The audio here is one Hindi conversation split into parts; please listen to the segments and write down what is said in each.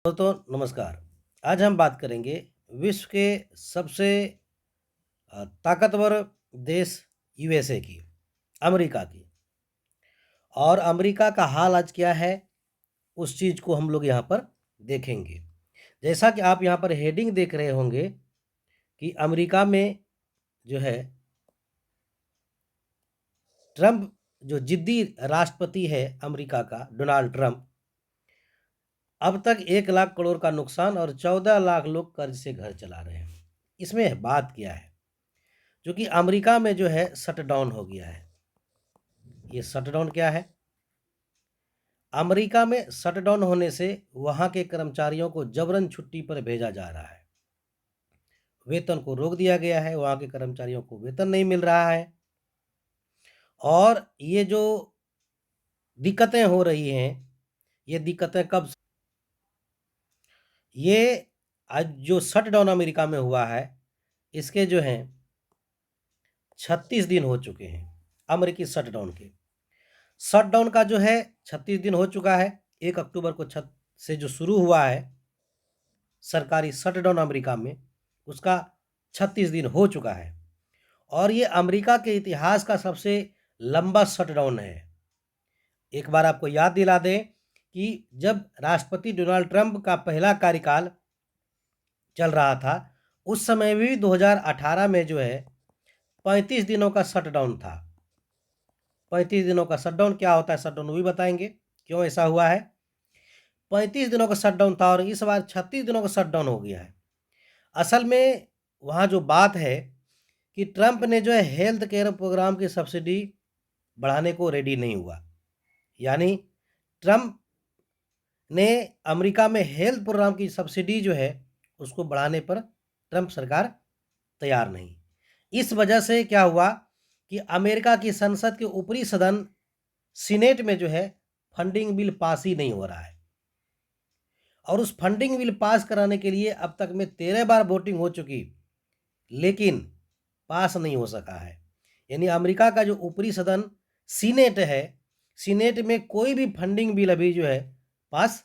दोस्तों नमस्कार। आज हम बात करेंगे विश्व के सबसे ताकतवर देश यूएसए की, अमेरिका की। और अमेरिका का हाल आज क्या है, उस चीज़ को हम लोग यहाँ पर देखेंगे। जैसा कि आप यहाँ पर हेडिंग देख रहे होंगे कि अमेरिका में जो है ट्रंप, जो जिद्दी राष्ट्रपति है अमेरिका का, डोनाल्ड ट्रंप, अब तक 1 लाख करोड़ का नुकसान और 14 लाख लोग कर्ज से घर चला रहे हैं। इसमें बात क्या है, जो कि अमेरिका में जो है शटडाउन हो गया है। ये शटडाउन क्या है? अमेरिका में शटडाउन होने से वहां के कर्मचारियों को जबरन छुट्टी पर भेजा जा रहा है। वेतन को रोक दिया गया है, वहां के कर्मचारियों को वेतन नहीं मिल रहा है। और ये जो दिक्कतें हो रही हैं, ये दिक्कतें कब ये आज जो शटडाउन अमेरिका में हुआ है, इसके जो हैं 36 दिन हो चुके हैं। अमेरिकी शटडाउन के शटडाउन का जो है 36 दिन हो चुका है। 1 अक्टूबर को से जो शुरू हुआ है सरकारी शटडाउन अमेरिका में, उसका 36 दिन हो चुका है। और ये अमेरिका के इतिहास का सबसे लंबा शटडाउन है। एक बार आपको याद दिला दें कि जब राष्ट्रपति डोनाल्ड ट्रंप का पहला कार्यकाल चल रहा था, उस समय भी 2018 में जो है 35 दिनों का शटडाउन था। 35 दिनों का शटडाउन क्या होता है, शटडाउन वो भी बताएंगे क्यों ऐसा हुआ है। 35 दिनों का शटडाउन था और इस बार 36 दिनों का शटडाउन हो गया है। असल में वहाँ जो बात है कि ट्रंप ने जो है हेल्थ केयर प्रोग्राम की सब्सिडी बढ़ाने को रेडी नहीं हुआ। यानी ट्रंप ने अमेरिका में हेल्थ प्रोग्राम की सब्सिडी जो है उसको बढ़ाने पर ट्रंप सरकार तैयार नहीं। इस वजह से क्या हुआ कि अमेरिका की संसद के ऊपरी सदन सीनेट में जो है फंडिंग बिल पास ही नहीं हो रहा है। और उस फंडिंग बिल पास कराने के लिए अब तक में 13 बार वोटिंग हो चुकी, लेकिन पास नहीं हो सका है। यानी अमेरिका का जो ऊपरी सदन सीनेट है, सीनेट में कोई भी फंडिंग बिल अभी जो है पास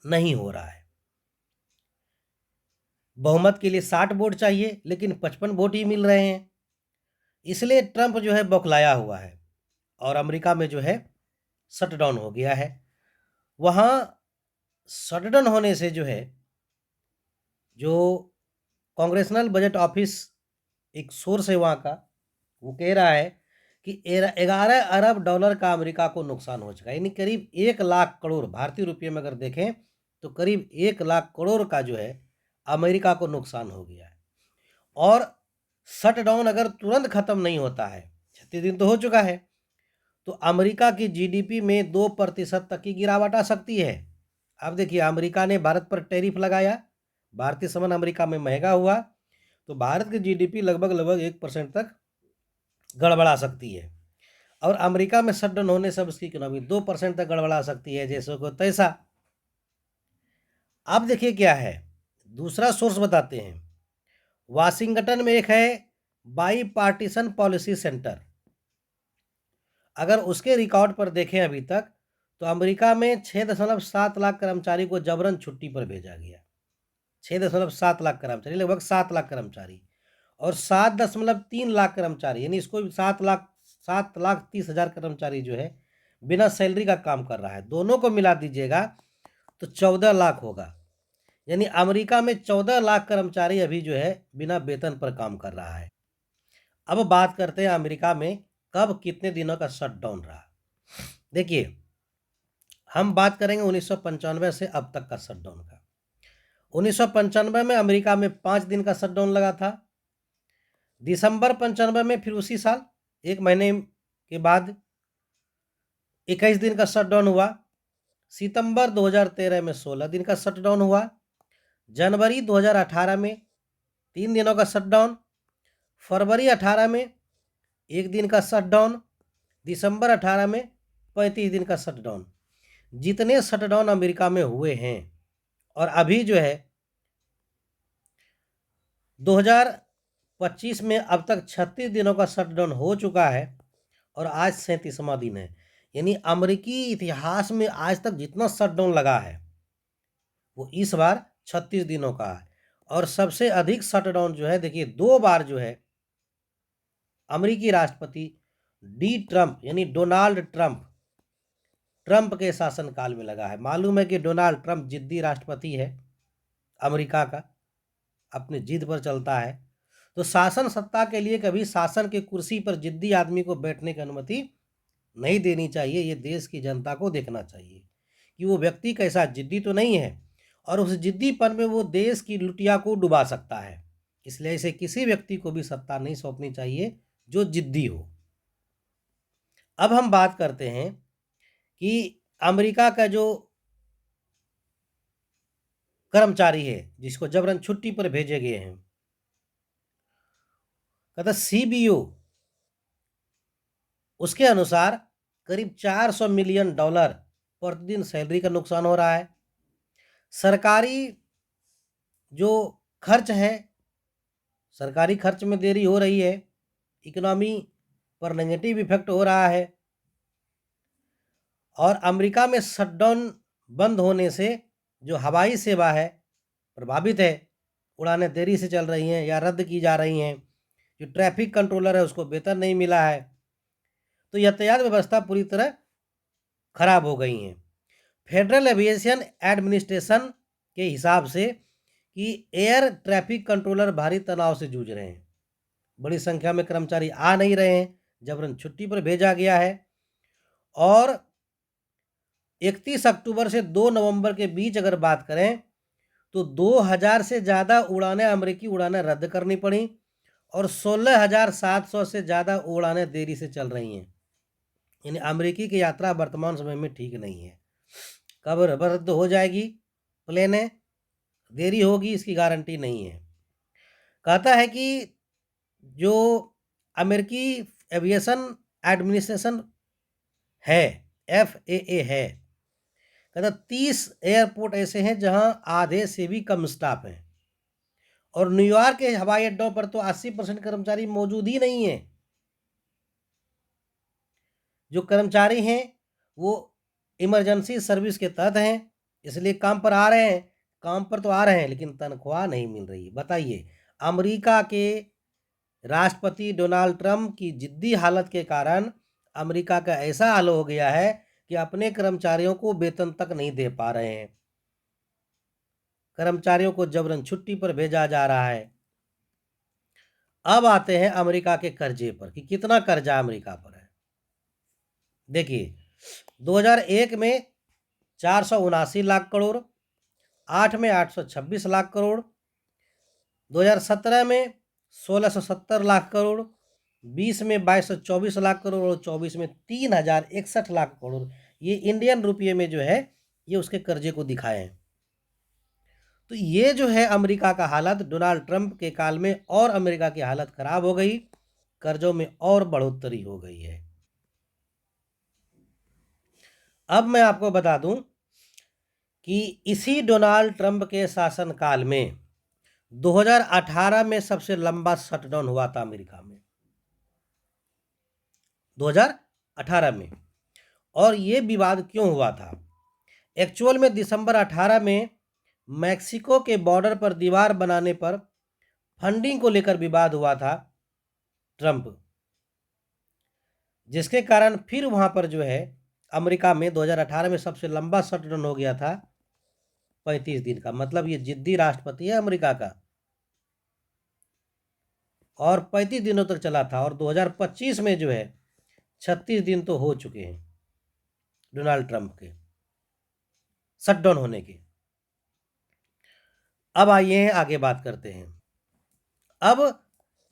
नहीं हो रहा है। बहुमत के लिए 60 वोट चाहिए, लेकिन 55 वोट ही मिल रहे हैं। इसलिए ट्रंप जो है बौखलाया हुआ है और अमेरिका में जो है शटडाउन हो गया है। वहाँ शटडाउन होने से जो है, जो कांग्रेसनल बजट ऑफिस एक सोर्स है वहाँ का, वो कह रहा है कि 11 अरब डॉलर का अमेरिका को नुकसान हो चुका है। यानी करीब 1 लाख करोड़ भारतीय रुपये में अगर देखें तो करीब 1 लाख करोड़ का जो है अमेरिका को नुकसान हो गया है। और शटडाउन अगर तुरंत खत्म नहीं होता है, 36 दिन तो हो चुका है, तो अमेरिका की जीडीपी में 2% तक की गिरावट आ सकती है। अब देखिए, अमेरिका ने भारत पर टैरिफ लगाया, भारतीय सामान अमेरिका में महंगा हुआ, तो भारत की जीडीपी लगभग 1% तक गड़बड़ा सकती है। और अमेरिका में शटडाउन होने से उसकी इकोनॉमी 2% तक गड़बड़ा सकती है, जैसे को तैसा। अब देखिए क्या है, दूसरा सोर्स बताते हैं। वाशिंगटन में एक है बाई पार्टीशन पॉलिसी सेंटर। अगर उसके रिकॉर्ड पर देखें अभी तक, तो अमेरिका में 6.7 लाख कर्मचारी को जबरन छुट्टी पर भेजा गया। 6.7 लाख कर्मचारी, लगभग 7 लाख कर्मचारी। और 7.3 लाख कर्मचारी, यानी इसको 7 लाख 30 हजार कर्मचारी जो है बिना सैलरी का काम कर रहा है। दोनों को मिला दीजिएगा तो 14 लाख होगा। यानी अमेरिका में 14 लाख कर्मचारी अभी जो है बिना वेतन पर काम कर रहा है। अब बात करते हैं अमेरिका में कब कितने दिनों का शटडाउन रहा। देखिए, हम बात करेंगे 1995 से अब तक का शटडाउन का। 1995 में अमेरिका में 5 दिन का शटडाउन लगा था। दिसंबर 95 में फिर उसी साल 1 महीने के बाद 21 दिन का शटडाउन हुआ। सितंबर 2013 में 16 दिन का शटडाउन हुआ। जनवरी 2018 में 3 दिनों का शटडाउन। फरवरी 18 में 1 दिन का शटडाउन। दिसंबर 18 में 35 दिन का शटडाउन। जितने शटडाउन अमेरिका में हुए हैं, और अभी जो है 2025 में अब तक 36 दिनों का शटडाउन हो चुका है और आज 37वां दिन है। यानी अमेरिकी इतिहास में आज तक जितना शटडाउन लगा है वो इस बार 36 दिनों का है। और सबसे अधिक शटडाउन जो है, देखिए 2 बार जो है अमेरिकी राष्ट्रपति ट्रंप यानी डोनाल्ड ट्रंप के शासनकाल में लगा है। मालूम है कि डोनाल्ड ट्रंप जिद्दी राष्ट्रपति है अमेरिका का, अपनी जिद पर चलता है। तो शासन सत्ता के लिए कभी शासन की कुर्सी पर जिद्दी आदमी को बैठने की अनुमति नहीं देनी चाहिए। ये देश की जनता को देखना चाहिए कि वो व्यक्ति कैसा जिद्दी तो नहीं है, और उस जिद्दीपन में वो देश की लुटिया को डुबा सकता है। इसलिए इसे किसी व्यक्ति को भी सत्ता नहीं सौंपनी चाहिए जो जिद्दी हो। अब हम बात करते हैं कि अमेरिका का जो कर्मचारी है जिसको जबरन छुट्टी पर भेजे गए हैं, कहता सीबीओ, उसके अनुसार करीब $400 मिलियन प्रतिदिन सैलरी का नुकसान हो रहा है। सरकारी जो खर्च है, सरकारी खर्च में देरी हो रही है, इकोनॉमी पर नेगेटिव इफेक्ट हो रहा है। और अमेरिका में शटडाउन बंद होने से जो हवाई सेवा है प्रभावित है, उड़ानें देरी से चल रही हैं या रद्द की जा रही हैं। जो ट्रैफिक कंट्रोलर है उसको वेतन नहीं मिला है, तो यातायात व्यवस्था पूरी तरह खराब हो गई हैं। फेडरल एविएशन एडमिनिस्ट्रेशन के हिसाब से कि एयर ट्रैफिक कंट्रोलर भारी तनाव से जूझ रहे हैं। बड़ी संख्या में कर्मचारी आ नहीं रहे हैं, जबरन छुट्टी पर भेजा गया है। और 31 अक्टूबर से 2 नवंबर के बीच अगर बात करें तो 2000 से ज़्यादा उड़ानें, अमेरिकी उड़ानें रद्द करनी पड़ी और 16,700 से ज़्यादा उड़ानें देरी से चल रही हैं। यानी अमेरिकी की यात्रा वर्तमान समय में ठीक नहीं है। कब रद्द हो जाएगी प्लेनें, देरी होगी, इसकी गारंटी नहीं है। कहता है कि जो अमेरिकी एविएशन एडमिनिस्ट्रेशन है, FAA है, कहता 30 एयरपोर्ट ऐसे हैं जहां आधे से भी कम स्टाफ हैं। और न्यूयॉर्क के हवाई अड्डों पर तो 80% कर्मचारी मौजूद ही नहीं है। जो कर्मचारी हैं वो इमरजेंसी सर्विस के तहत हैं, इसलिए काम पर आ रहे हैं, काम पर तो आ रहे हैं लेकिन तनख्वाह नहीं मिल रही। बताइए, अमेरिका के राष्ट्रपति डोनाल्ड ट्रंप की जिद्दी हालत के कारण अमेरिका का ऐसा हाल हो गया है कि अपने कर्मचारियों को वेतन तक नहीं दे पा रहे हैं। कर्मचारियों को जबरन छुट्टी पर भेजा जा रहा है। अब आते हैं अमेरिका के कर्जे पर कि कितना कर्जा अमेरिका पर है। देखिए, 2001 में 479 लाख करोड़, 8 में 826 लाख करोड़, 2017 में 1670 लाख करोड़, 20 में 2224 लाख करोड़ और 24 में 3061 लाख करोड़। ये इंडियन रुपये में जो है ये उसके कर्जे को दिखाए हैं। तो ये जो है अमेरिका का हालत डोनाल्ड ट्रंप के काल में, और अमेरिका की हालत खराब हो गई, कर्जों में और बढ़ोतरी हो गई है। अब मैं आपको बता दूं कि इसी डोनाल्ड ट्रंप के शासनकाल में 2018 में सबसे लंबा शटडाउन हुआ था अमेरिका में, 2018 में। और ये विवाद क्यों हुआ था? एक्चुअल में दिसंबर 18 में मैक्सिको के बॉर्डर पर दीवार बनाने पर फंडिंग को लेकर विवाद हुआ था ट्रंप, जिसके कारण फिर वहां पर जो है अमेरिका में 2018 में सबसे लंबा शटडाउन हो गया था 35 दिन का। मतलब ये जिद्दी राष्ट्रपति है अमेरिका का, और 35 दिनों तक चला था। और 2025 में जो है 36 दिन तो हो चुके हैं डोनाल्ड ट्रंप के शटडाउन होने के। अब आइए आगे बात करते हैं। अब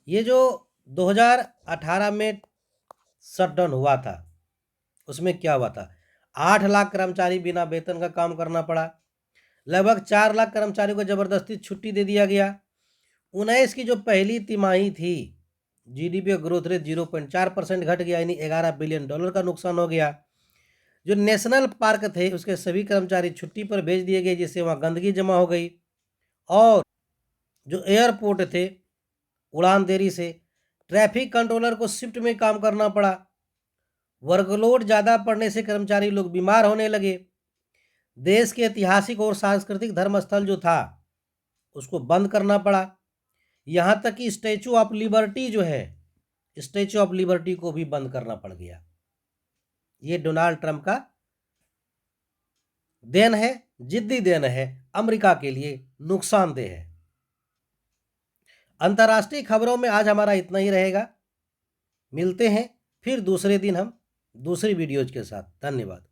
ये जो 2018 में शटडाउन हुआ था उसमें क्या हुआ था? 8 लाख कर्मचारी बिना वेतन का काम करना पड़ा। लगभग 4 लाख कर्मचारियों को जबरदस्ती छुट्टी दे दिया गया। 19 की जो पहली तिमाही थी, जीडीपी ग्रोथ रेट 0.4% घट गया, यानी $11 बिलियन का नुकसान हो गया। जो नेशनल पार्क थे उसके सभी कर्मचारी छुट्टी पर भेज दिए गए, जिससे वहाँ गंदगी जमा हो गई। और जो एयरपोर्ट थे, उड़ान देरी से, ट्रैफिक कंट्रोलर को शिफ्ट में काम करना पड़ा। वर्कलोड ज़्यादा पड़ने से कर्मचारी लोग बीमार होने लगे। देश के ऐतिहासिक और सांस्कृतिक धर्म स्थल जो था उसको बंद करना पड़ा। यहाँ तक कि स्टैचू ऑफ लिबर्टी जो है, स्टैचू ऑफ लिबर्टी को भी बंद करना पड़ गया। ये डोनाल्ड ट्रंप का देन है, जिद्दी देन है, अमेरिका के लिए नुकसानदेह है। अंतर्राष्ट्रीय खबरों में आज हमारा इतना ही रहेगा। मिलते हैं फिर दूसरे दिन हम दूसरी वीडियोज के साथ। धन्यवाद।